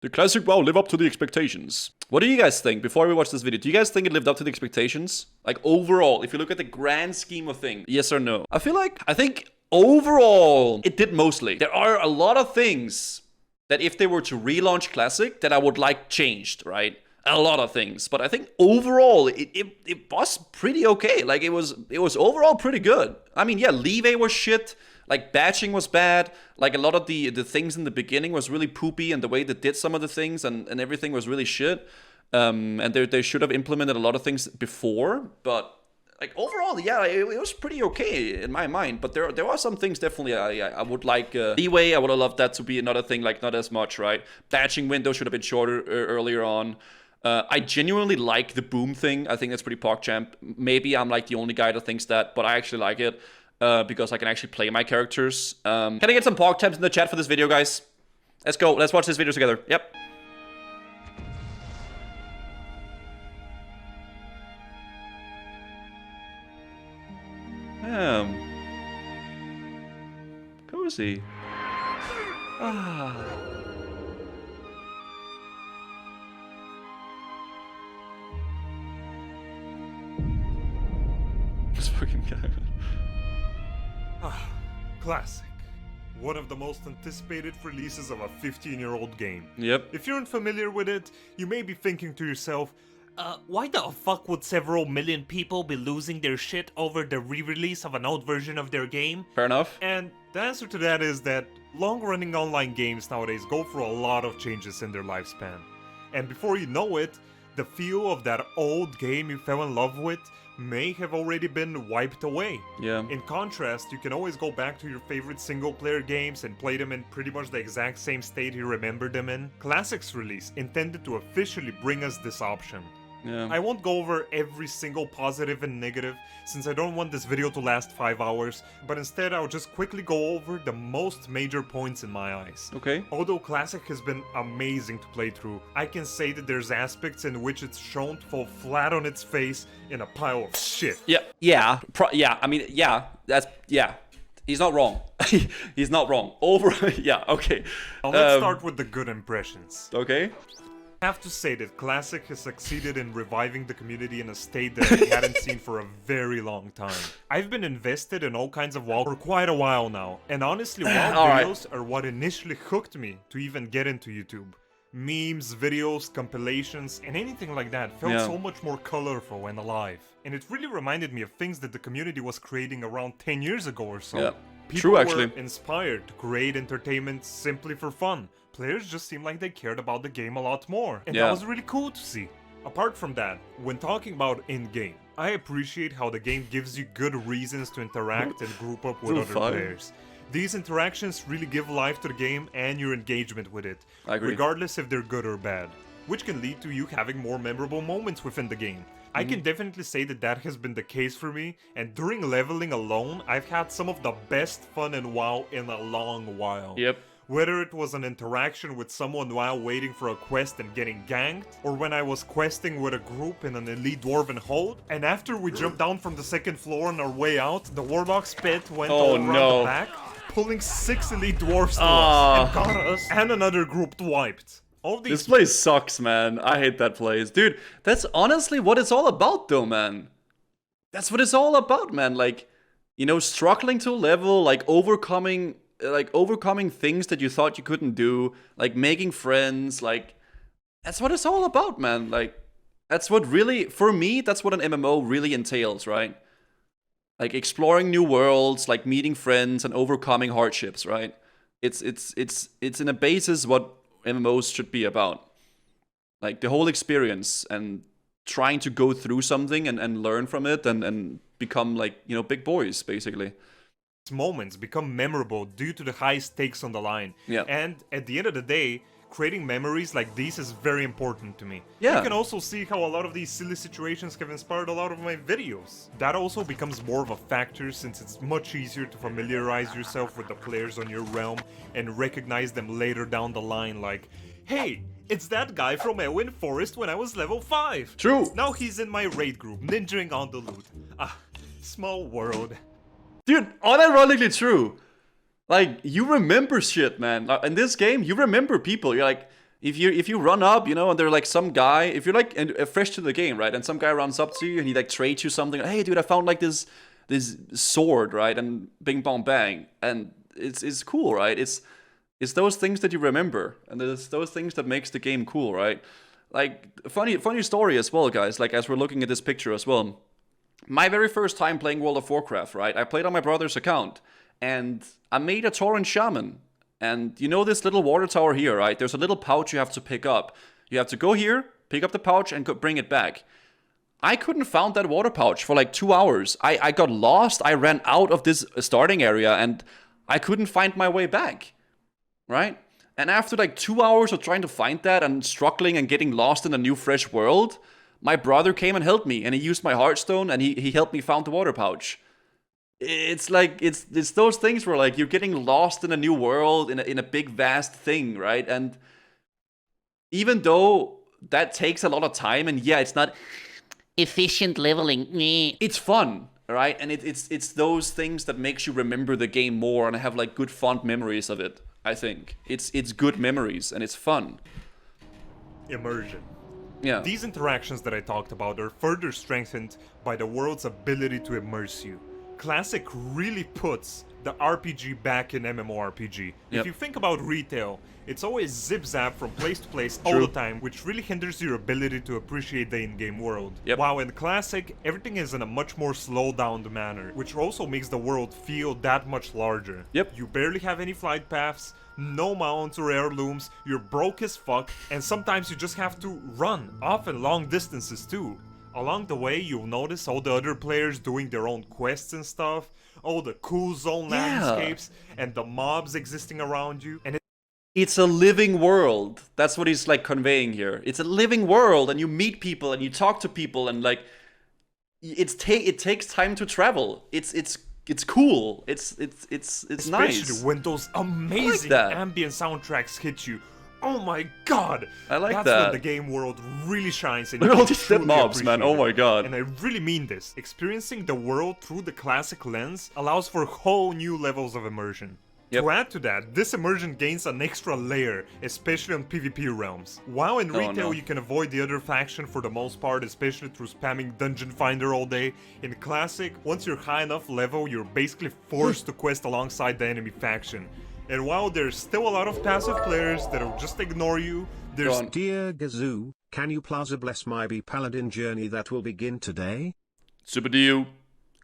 The classic WoW live up to the expectations. What do you guys think before we watch this video? Do you guys think it lived up to the expectations? Like overall, if you look at the grand scheme of things, yes or no? I think overall, it did mostly. There are a lot of things that if they were to relaunch Classic, that I would like changed, right? A lot of things. But I think overall, it was pretty okay. Like it was overall pretty good. I mean, yeah, leeway was shit. Like, batching was bad. Like, a lot of the things in the beginning was really poopy, and the way they did some of the things and everything was really shit. And they should have implemented a lot of things before. But, like, overall, yeah, it was pretty okay in my mind. But there are some things definitely I would like. Leeway, I would have loved that to be another thing, like, not as much, right? Batching window should have been shorter earlier on. I genuinely like the boom thing. I think that's pretty PogChamp. Maybe I'm, like, the only guy that thinks that, but I actually like it. Because I can actually play my characters. Can I get some PogChamps in the chat for this video, guys? Let's go. Let's watch this video together. Yep. Cozy. Ah. This fucking guy. Classic. One of the most anticipated releases of a 15-year-old game. Yep. If you're unfamiliar with it, you may be thinking to yourself, why the fuck would several million people be losing their shit over the re-release of an old version of their game? Fair enough. And the answer to that is that long-running online games nowadays go through a lot of changes in their lifespan. And before you know it, the feel of that old game you fell in love with may have already been wiped away. Yeah. In contrast, you can always go back to your favorite single-player games and play them in pretty much the exact same state you remember them in. Classic's release intended to officially bring us this option. Yeah. I won't go over every single positive and negative, since I don't want this video to last 5 hours, but instead I'll just quickly go over the most major points in my eyes. Okay. Although Classic has been amazing to play through, I can say that there's aspects in which it's shown to fall flat on its face in a pile of shit. Yeah. I mean, yeah. He's not wrong. He's not wrong. Yeah, okay. Now let's start with the good impressions. Okay. I have to say that Classic has succeeded in reviving the community in a state that I hadn't seen for a very long time. I've been invested in all kinds of WoW for quite a while now, and honestly WoW videos are what initially hooked me to even get into YouTube. Memes, videos, compilations, and anything like that felt so much more colorful and alive. And it really reminded me of things that the community was creating around 10 years ago or so. Yeah. People were inspired to create entertainment simply for fun. Players just seemed like they cared about the game a lot more, and that was really cool to see. Apart from that, when talking about in-game, I appreciate how the game gives you good reasons to interact and group up with other players. These interactions really give life to the game and your engagement with it, regardless if they're good or bad, which can lead to you having more memorable moments within the game. I can definitely say that that has been the case for me, and during leveling alone, I've had some of the best fun in WoW in a long while. Yep. Whether it was an interaction with someone while waiting for a quest and getting ganked, or when I was questing with a group in an elite dwarven hold, and after we jumped down from the second floor on our way out, the Warlock's pit went all around the back, pulling 6 elite dwarves to us, and got us and another group wiped. This place sucks, man. I hate that place. Dude, that's honestly what it's all about though, man. That's what it's all about, man. Like, you know, struggling to level, like overcoming things that you thought you couldn't do, like making friends, like that's what it's all about, man. Like that's what really, for me, that's what an MMO really entails, right? Like exploring new worlds, like meeting friends and overcoming hardships, right? It's in a basis what MMOs should be about. Like the whole experience and trying to go through something and learn from it and become like, you know, big boys, basically. Moments become memorable due to the high stakes on the line. Yeah. And at the end of the day, creating memories like these is very important to me. Yeah. You can also see how a lot of these silly situations have inspired a lot of my videos. That also becomes more of a factor since it's much easier to familiarize yourself with the players on your realm and recognize them later down the line like, hey, it's that guy from Elwyn Forest when I was level 5. True. Now he's in my raid group, ninjaing on the loot. Ah, small world. Dude, unironically true. Like, you remember shit, man. Like, in this game, you remember people. You're like, If you run up, you know, and they're like some guy, if you're like fresh to the game, right, and some guy runs up to you and he like trades you something, hey dude, I found like this sword, right, and bing bong bang, and it's cool, right? It's those things that you remember, and it's those things that makes the game cool, right? Like funny story as well, guys. Like as we're looking at this picture as well, my very first time playing World of Warcraft, right? I played on my brother's account, and I made a Tauren shaman. And you know this little water tower here, right? There's a little pouch you have to pick up. You have to go here, pick up the pouch, and bring it back. I couldn't find that water pouch for like 2 hours. I got lost. I ran out of this starting area, and I couldn't find my way back, right? And after like 2 hours of trying to find that and struggling and getting lost in a new fresh world, my brother came and helped me, and he used my Hearthstone, and he helped me find the water pouch. It's like it's those things where like you're getting lost in a new world, in a big vast thing, right? And even though that takes a lot of time, and yeah, it's not efficient leveling, it's fun, right? And it's those things that makes you remember the game more and have like good fond memories of it. I think it's good memories and it's fun. Immersion. Yeah. These interactions that I talked about are further strengthened by the world's ability to immerse you. Classic really puts the RPG back in MMORPG. If you think about retail, it's always zip-zap from place to place all the time, which really hinders your ability to appreciate the in-game world. While in Classic, everything is in a much more slowed-down manner, which also makes the world feel that much larger. You barely have any flight paths, no mounts or heirlooms, you're broke as fuck, and sometimes you just have to run, often long distances too. Along the way, you'll notice all the other players doing their own quests and stuff, all the cool zone landscapes, and the mobs existing around you, and it's a living world. That's what he's like conveying here. It's a living world, and you meet people, and you talk to people, and like, it takes time to travel. It's cool. It's especially nice. Especially when those amazing ambient soundtracks hit you. Oh my god! I like that. That's when the game world really shines and look at all these dead mobs, man. Oh my god. And I really mean this. Experiencing the world through the Classic lens allows for whole new levels of immersion. To add to that, this immersion gains an extra layer, especially on PvP realms. While in retail you can avoid the other faction for the most part, especially through spamming Dungeon Finder all day, in Classic, once you're high enough level, you're basically forced to quest alongside the enemy faction. And while there's still a lot of passive players that'll just ignore you, there's... Dear Guzu, can you Plaza bless my Paladin journey that will begin today? Super Dio,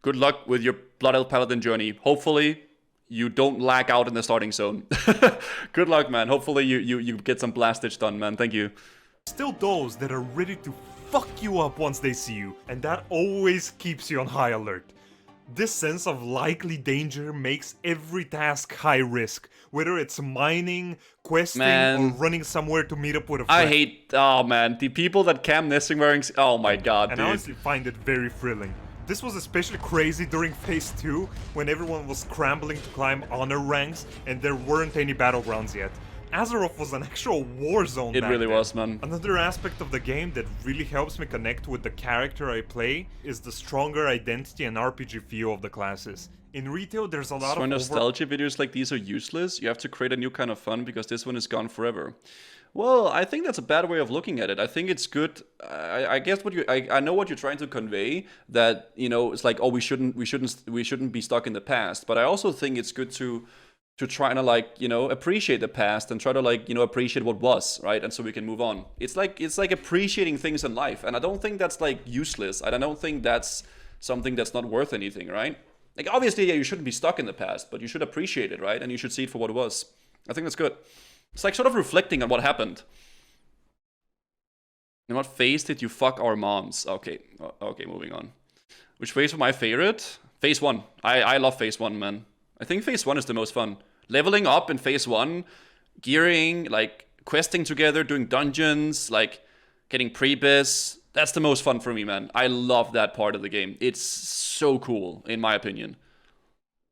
good luck with your Blood Elf Paladin journey. Hopefully, you don't lag out in the starting zone. Good luck, man. Hopefully you get some blastage done, man. Thank you. Still those that are ready to fuck you up once they see you, and that always keeps you on high alert. This sense of likely danger makes every task high risk, whether it's mining, questing, or running somewhere to meet up with a friend. I hate, oh man, the people that cam nesting wearing, oh my god, and dude. I honestly find it very thrilling. This was especially crazy during Phase 2, when everyone was scrambling to climb honor ranks, and there weren't any battlegrounds yet. Azeroth was an actual war zone back then. It really was, man. Another aspect of the game that really helps me connect with the character I play is the stronger identity and RPG feel of the classes. In retail, there's a lot of nostalgia videos like these are useless. You have to create a new kind of fun because this one is gone forever. Well, I think that's a bad way of looking at it. I think it's good. I guess what I know what you're trying to convey, that, you know, it's like, oh, we shouldn't be stuck in the past. But I also think it's good to try to, like, you know, appreciate the past and try to, like, you know, appreciate what was, right? And so we can move on. It's like appreciating things in life, and I don't think that's like useless. I don't think that's something that's not worth anything, right? Like, obviously, yeah, you shouldn't be stuck in the past, but you should appreciate it, right? And you should see it for what it was. I think that's good. It's like sort of reflecting on what happened. In what phase did you fuck our moms? Okay, okay, moving on. Which phase was my favorite? Phase 1. I love Phase 1, man. I think Phase 1 is the most fun. Leveling up in Phase 1, gearing, like, questing together, doing dungeons, like, getting Preface. That's the most fun for me, man. I love that part of the game. It's so cool, in my opinion.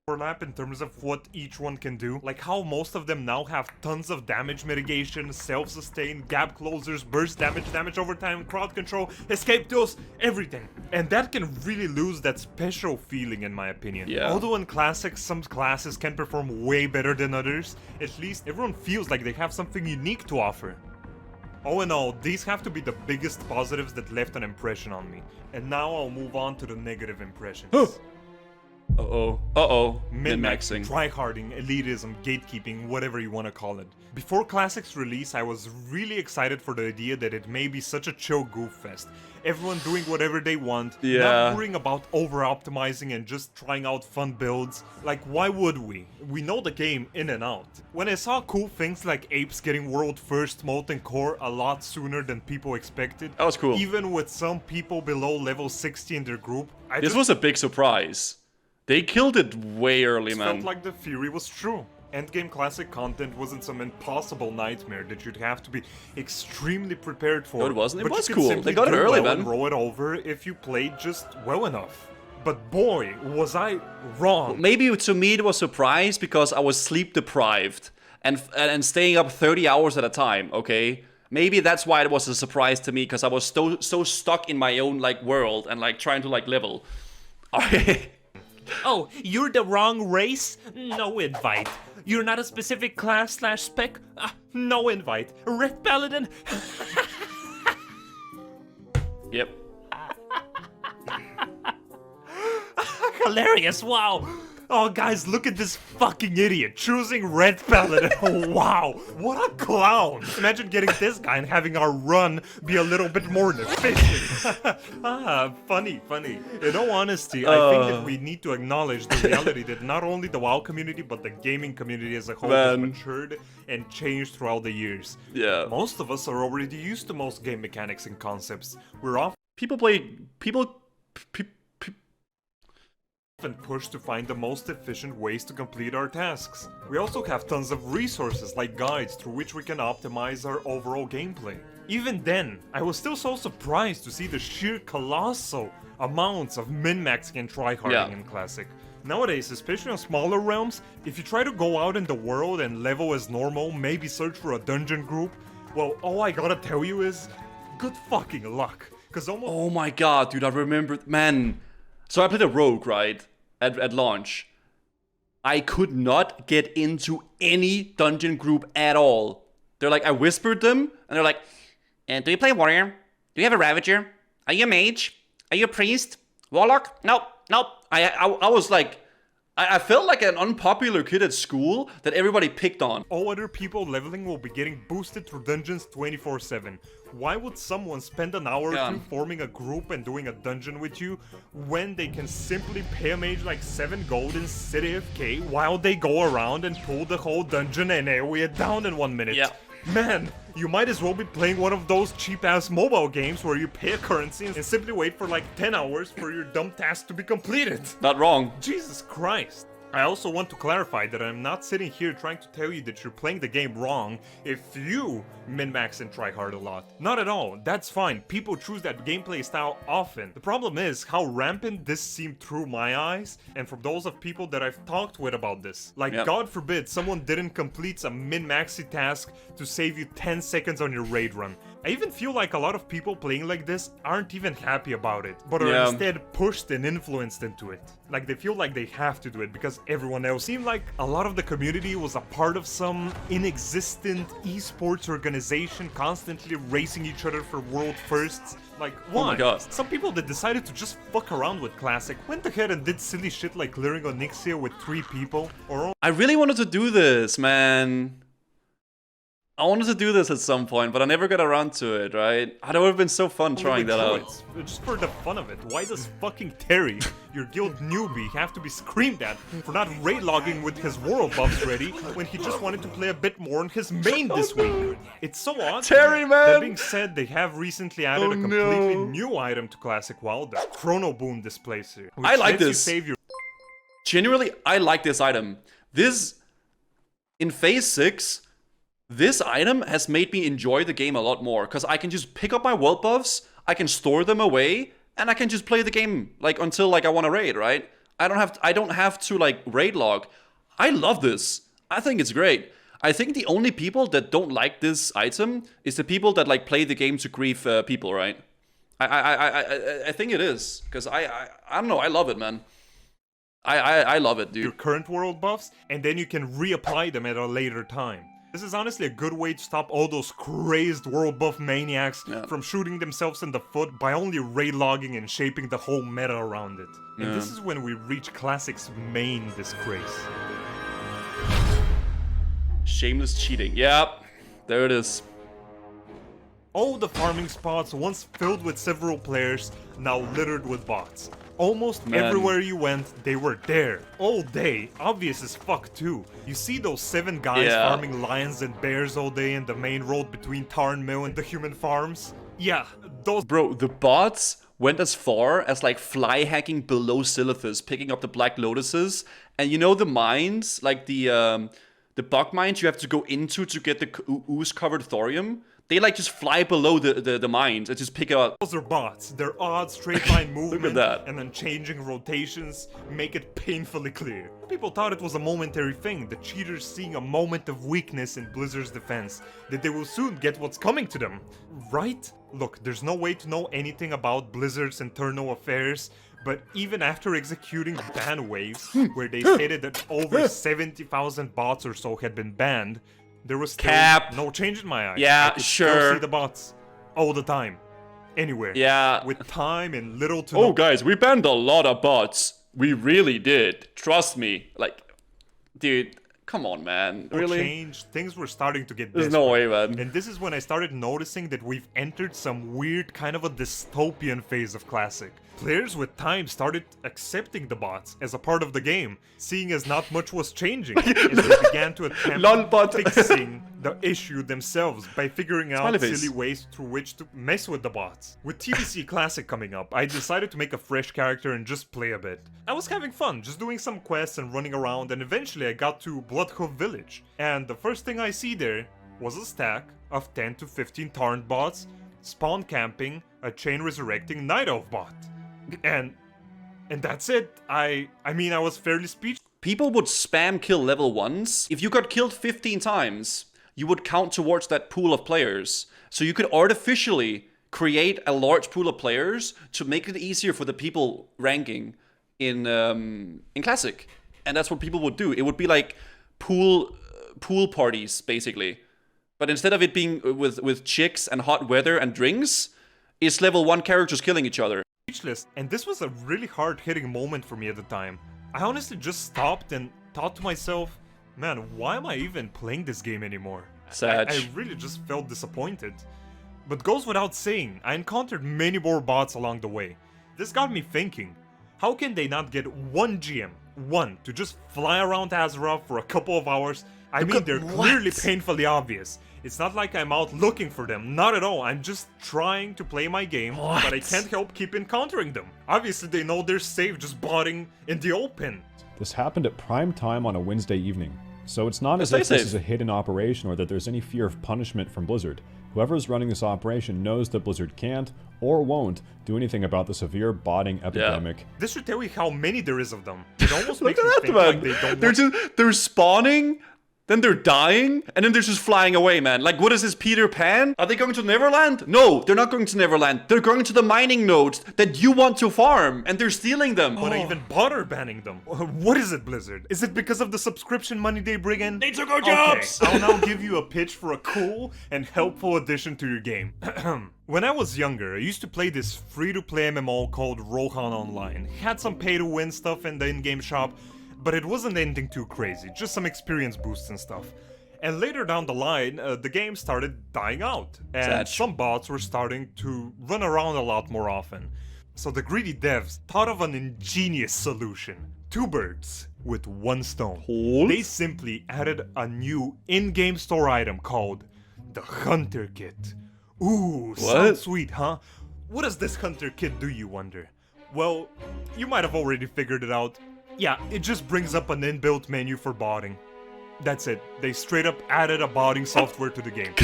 Overlap in terms of what each one can do, like how most of them now have tons of damage mitigation, self-sustain, gap closers, burst damage, damage over time, crowd control, escape tools, everything. And that can really lose that special feeling, in my opinion. Yeah. Although in Classic some classes can perform way better than others, at least everyone feels like they have something unique to offer. All in all, these have to be the biggest positives that left an impression on me. And now I'll move on to the negative impressions. Min-maxing. Tryharding, elitism, gatekeeping, whatever you want to call it. Before Classic's release, I was really excited for the idea that it may be such a chill goof fest. Everyone doing whatever they want, not worrying about over-optimizing and just trying out fun builds. Like, why would we? We know the game in and out. When I saw cool things like apes getting world first molten core a lot sooner than people expected, that was cool. Even with some people below level 60 in their group, this was a big surprise. They killed it way early, man. Felt like the theory was true. Endgame Classic content wasn't some impossible nightmare that you'd have to be extremely prepared for. No, it wasn't. It was cool. They got it early, man. And roll it over if you played just well enough. But boy, was I wrong. Well, maybe to me it was a surprise because I was sleep deprived and staying up 30 hours at a time, okay? Maybe that's why it was a surprise to me, because I was so stuck in my own like world and like trying to like level. Oh, you're the wrong race? No invite. You're not a specific class/spec? No invite. Red Paladin? Yep. Hilarious, wow. Oh, guys, look at this fucking idiot choosing Red Paladin. Oh, wow, what a clown. Imagine getting this guy and having our run be a little bit more efficient. Funny. In all honesty, I think that we need to acknowledge the reality that not only the WoW community, but the gaming community as a whole has matured and changed throughout the years. Yeah. Most of us are already used to most game mechanics and concepts. We're often pushed to find the most efficient ways to complete our tasks. We also have tons of resources like guides through which we can optimize our overall gameplay. Even then, I was still so surprised to see the sheer colossal amounts of min-maxing and tryharding in Classic. Nowadays, especially on smaller realms, if you try to go out in the world and level as normal, maybe search for a dungeon group, well, all I gotta tell you is, good fucking luck. Cause almost— Oh my god, dude, I remember, man. So I played a rogue, right? At launch. I could not get into any dungeon group at all. They're like, I whispered them, and they're like, do you play warrior? Do you have a ravager? Are you a mage? Are you a priest? Warlock? Nope. I was like, I felt like an unpopular kid at school that everybody picked on. All other people leveling will be getting boosted through dungeons 24/7. Why would someone spend an hour or two forming a group and doing a dungeon with you when they can simply pay a mage like 7 gold and sit AFK while they go around and pull the whole dungeon and AoE it down in 1 minute? Yeah. Man, you might as well be playing one of those cheap-ass mobile games where you pay a currency and simply wait for like 10 hours for your dumb task to be completed. Not wrong. Jesus Christ. I also want to clarify that I'm not sitting here trying to tell you that you're playing the game wrong if you min-max and try hard a lot. Not at all, that's fine, people choose that gameplay style often. The problem is how rampant this seemed through my eyes and from those of people that I've talked with about this. Like, God forbid someone didn't complete a min-maxy task to save you 10 seconds on your raid run. I even feel like a lot of people playing like this aren't even happy about it, but are instead pushed and influenced into it. Like, they feel like they have to do it because everyone else. Seemed like a lot of the community was a part of some inexistent esports organization constantly racing each other for world firsts. Like, why? Oh my god. Some people that decided to just fuck around with Classic went ahead and did silly shit like clearing Onyxia with 3 people, or... I really wanted to do this, man. I wanted to do this at some point, but I never got around to it, right? That would have been so fun trying that out. Just for the fun of it. Why does fucking Terry, your guild newbie, have to be screamed at for not raid logging with his world buffs ready when he just wanted to play a bit more on his main this week? It's so odd. Terry, man! That being said, they have recently added a completely new item to Classic WoW, the Chrono Boon Displacer. I like this. Genuinely, I like this item. This, in Phase 6... this item has made me enjoy the game a lot more, because I can just pick up my world buffs, I can store them away, and I can just play the game like until like I want to raid, right? I don't have to like raid log. I love this. I think it's great. I think the only people that don't like this item is the people that like play the game to grief people, right? I think it is, because I don't know, I love it, man. I love it, dude. Your current world buffs, and then you can reapply them at a later time. This is honestly a good way to stop all those crazed world buff maniacs from shooting themselves in the foot by only raid logging and shaping the whole meta around it. And this is when we reach Classic's main disgrace. Shameless cheating. Yep, there it is. All the farming spots, once filled with several players, now littered with bots. Almost everywhere you went, they were there. All day. Obvious as fuck too. You see those 7 guys farming lions and bears all day in the main road between Tarn Mill and the human farms? Yeah, those— Bro, the bots went as far as like fly hacking below Silithus, picking up the Black Lotuses. And you know the mines, like the bug mines you have to go into to get the ooze-covered thorium? They like just fly below the mines and just pick up. Those are bots. Their odd straight line movement Look at that. and then changing rotations make it painfully clear. People thought it was a momentary thing, the cheaters seeing a moment of weakness in Blizzard's defense, that they will soon get what's coming to them. Right? Look, there's no way to know anything about Blizzard's internal affairs, but even after executing ban waves, where they stated that over 70,000 bots or so had been banned, there was still no change in my eyes. Yeah, I could sure. still see the bots. All the time. Anywhere. Yeah. With time and little to no— Oh, guys, we banned a lot of bots. We really did. Trust me. Like, dude, come on, man. Really? change, things were starting to get There's desperate. no way, man. And this is when I started noticing that we've entered some weird kind of a dystopian phase of Classic. Players with time started accepting the bots as a part of the game, seeing as not much was changing, and they began to attempt fixing the issue themselves by figuring out silly ways through which to mess with the bots. With TBC Classic coming up, I decided to make a fresh character and just play a bit. I was having fun, just doing some quests and running around, and eventually I got to Bloodhoof Village. And the first thing I see there was a stack of 10 to 15 Tarn bots, spawn camping a chain resurrecting Night Elf bot. And that's it. I mean, I was fairly speechless. People would spam kill level 1s. If you got killed 15 times, you would count towards that pool of players. So you could artificially create a large pool of players to make it easier for the people ranking in Classic. And that's what people would do. It would be like pool parties, basically. But instead of it being with chicks and hot weather and drinks, it's level 1 characters killing each other. And this was a really hard-hitting moment for me at the time. I honestly just stopped and thought to myself, man, why am I even playing this game anymore? I really just felt disappointed. But goes without saying, I encountered many more bots along the way. This got me thinking, how can they not get one GM, to just fly around Azeroth for a couple of hours? I mean, they're clearly painfully obvious. It's not like I'm out looking for them, not at all. I'm just trying to play my game, but I can't help keep encountering them. Obviously, they know they're safe just botting in the open. This happened at prime time on a Wednesday evening, so it's not as if this is a hidden operation or that there's any fear of punishment from Blizzard. Whoever is running this operation knows that Blizzard can't, or won't, do anything about the severe botting epidemic. This should tell you how many there is of them. It almost Look makes at me that, think man. like They're spawning, then they're dying, and then they're just flying away, man. Like, what is this, Peter Pan? Are they going to Neverland? No, they're not going to Neverland. They're going to the mining nodes that you want to farm, and they're stealing them. But I even bother banning them. What is it, Blizzard? Is it because of the subscription money they bring in? They took our jobs! Okay, I'll now give you a pitch for a cool and helpful addition to your game. When I was younger, I used to play this free-to-play MMO called Rohan Online. It had some pay-to-win stuff in the in-game shop, but it wasn't anything too crazy, just some experience boosts and stuff. And later down the line, the game started dying out, and some bots were starting to run around a lot more often. So the greedy devs thought of an ingenious solution. 2 birds with 1 stone. They simply added a new in-game store item called the Hunter Kit. Ooh, sounds sweet, huh? What does this Hunter Kit do, you wonder? Well, you might have already figured it out. Yeah, it just brings up an inbuilt menu for botting. That's it. They straight up added a botting software to the game,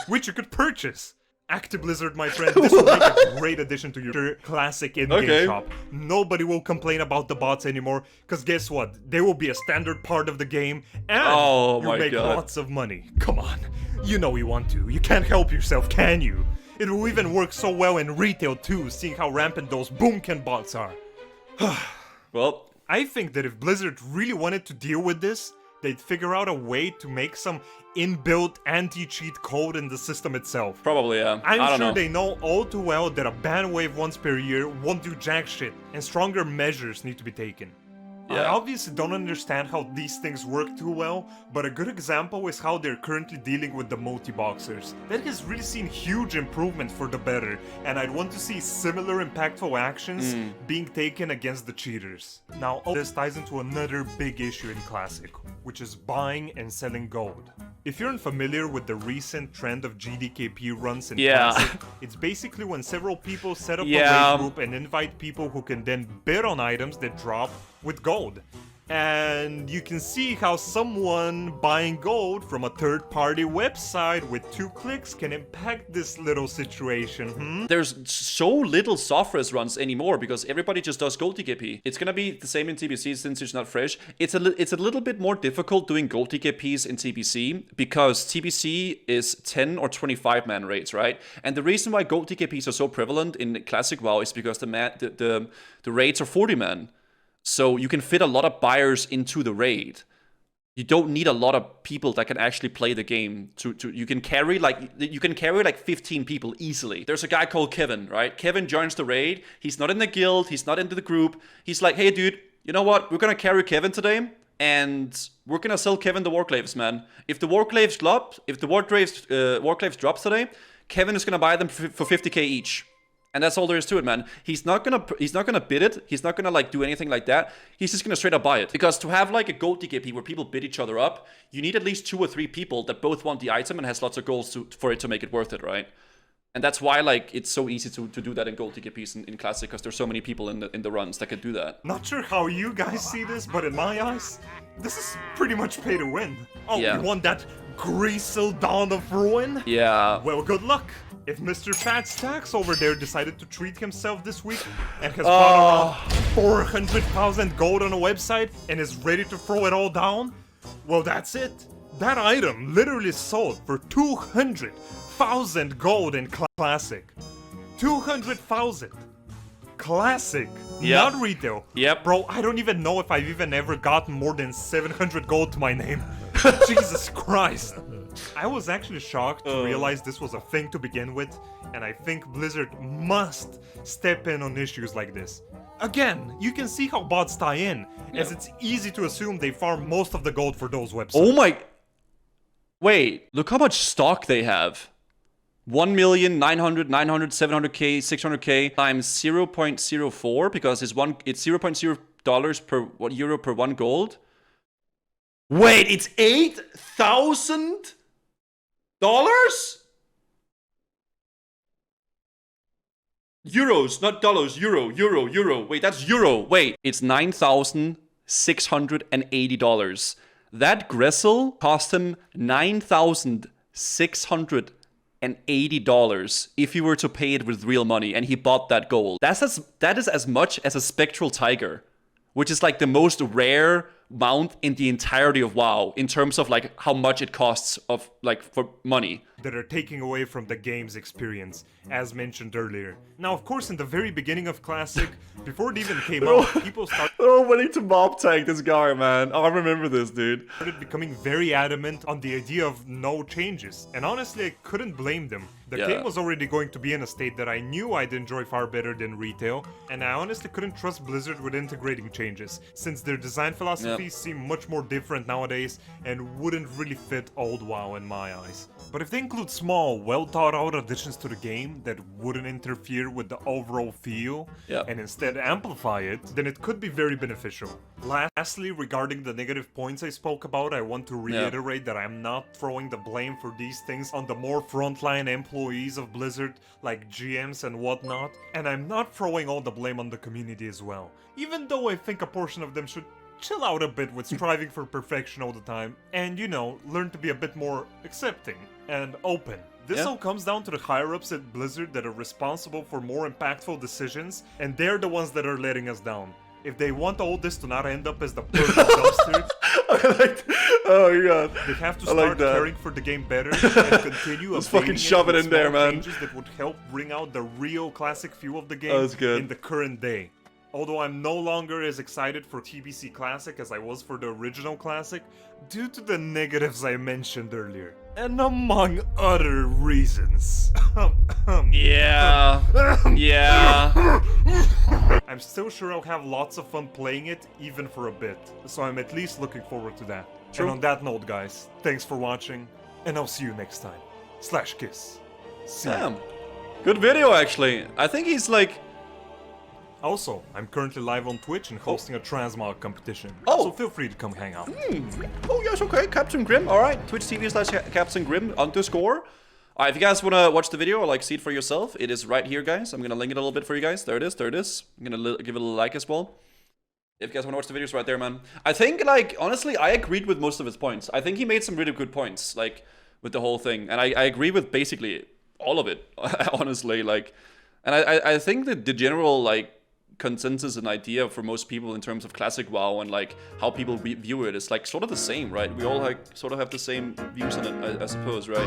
which you could purchase. Active Blizzard, my friend, this will make a great addition to your classic in-game shop. Nobody will complain about the bots anymore, because guess what? They will be a standard part of the game, and you make lots of money. Come on, you know you want to. You can't help yourself, can you? It will even work so well in retail too, seeing how rampant those boomkin bots are. Well, I think that if Blizzard really wanted to deal with this, they'd figure out a way to make some inbuilt anti-cheat code in the system itself. Probably, yeah. I'm sure they know all too well that a ban wave once per year won't do jack shit, and stronger measures need to be taken. I obviously don't understand how these things work too well, but a good example is how they're currently dealing with the multi-boxers. That has really seen huge improvement for the better, and I'd want to see similar impactful actions being taken against the cheaters. Now, all this ties into another big issue in Classic, which is buying and selling gold. If you're unfamiliar with the recent trend of GDKP runs in Classic, it's basically when several people set up a raid group and invite people who can then bid on items that drop with gold. And you can see how someone buying gold from a third-party website with 2 clicks can impact this little situation, There's so little soft-res runs anymore because everybody just does gold TKP. It's gonna be the same in TBC since it's not fresh. It's a little bit more difficult doing gold TKPs in TBC because TBC is 10 or 25 man raids, right? And the reason why gold TKPs are so prevalent in Classic WoW is because the raids are 40 man. So you can fit a lot of buyers into the raid. You don't need a lot of people that can actually play the game. You can carry like 15 people easily. There's a guy called Kevin, right? Kevin joins the raid. He's not in the guild. He's not into the group. He's like, hey, dude, you know what? We're gonna carry Kevin today, and we're gonna sell Kevin the Warclaves, man. If the Warclaves drops today, Kevin is gonna buy them for 50k each. And that's all there is to it, man. He's not gonna bid it. He's not gonna like do anything like that. He's just gonna straight up buy it. Because to have like a gold TKP where people bid each other up, you need at least 2 or 3 people that both want the item and has lots of goals for it to make it worth it, right? And that's why like it's so easy to do that in gold TKPs in Classic, because there's so many people in the runs that can do that. Not sure how you guys see this, but in my eyes, this is pretty much pay to win. Oh, you want that Greasel Dawn of Ruin? Yeah. Well, good luck. If Mr. Fat Stacks over there decided to treat himself this week and has bought around 400,000 gold on a website and is ready to throw it all down, well, that's it. That item literally sold for 200,000 gold in Classic. 200,000. Classic, not retail. Bro, I don't even know if I've even ever gotten more than 700 gold to my name. Jesus Christ. I was actually shocked to realize this was a thing to begin with, and I think Blizzard must step in on issues like this. Again, you can see how bots tie in, as it's easy to assume they farm most of the gold for those websites. Oh my... Wait, look how much stock they have. 1,900,000, 900, 700k, 600k times 0.04 because it's $0.0 per euro per 1 gold. Wait, it's $8,000? Euros, not dollars. Euro. Wait, that's euro. Wait, it's $9,680. That Gressel cost him $9,680 if he were to pay it with real money, and he bought that gold. That is as much as a Spectral Tiger, which is like the most rare mount in the entirety of WoW in terms of like how much it costs of like for money. That are taking away from the game's experience, as mentioned earlier. Now, of course, in the very beginning of Classic, before it even came out, people started willing to mob tank this guy, man. Oh, I remember this, dude. Started becoming very adamant on the idea of no changes, and honestly, I couldn't blame them. The game was already going to be in a state that I knew I'd enjoy far better than retail, and I honestly couldn't trust Blizzard with integrating changes, since their design philosophies seem much more different nowadays and wouldn't really fit old WoW in my eyes. But if they include small, well-thought-out additions to the game that wouldn't interfere with the overall feel, and instead amplify it, then it could be very beneficial. Lastly, regarding the negative points I spoke about, I want to reiterate that I'm not throwing the blame for these things on the more frontline employees of Blizzard, like GMs and whatnot, and I'm not throwing all the blame on the community as well, even though I think a portion of them should chill out a bit with striving for perfection all the time, and, you know, learn to be a bit more accepting and open. This all comes down to the higher-ups at Blizzard that are responsible for more impactful decisions, and they're the ones that are letting us down. If they want all this to not end up as the perfect dumpster, oh my god, they have to start caring for the game better and continue Let's fucking shove it in there, man. Changes that would help bring out the real classic feel of the game in the current day. Although I'm no longer as excited for TBC Classic as I was for the original Classic, due to the negatives I mentioned earlier. And among other reasons. Yeah. Yeah. I'm still sure I'll have lots of fun playing it, even for a bit. So I'm at least looking forward to that. True. And on that note, guys, thanks for watching, and I'll see you next time. /kiss. See ya. Damn. Good video, actually. I think he's like... Also, I'm currently live on Twitch and hosting a transmog competition. Oh. So feel free to come hang out. Oh, yes, okay. Captain Grim. All right. Twitch TV/Captain Grim _. All right, if you guys want to watch the video or like see it for yourself, it is right here, guys. I'm going to link it a little bit for you guys. There it is. There it is. I'm going to give it a little like as well. If you guys want to watch the videos, right there, man. I think, like, honestly, I agreed with most of his points. I think he made some really good points, like, with the whole thing. And I agree with basically all of it, honestly. Like, and I think that the general, like, consensus and idea for most people in terms of classic WoW and like how people view it is like sort of the same, right? We all like sort of have the same views on it, I suppose, right?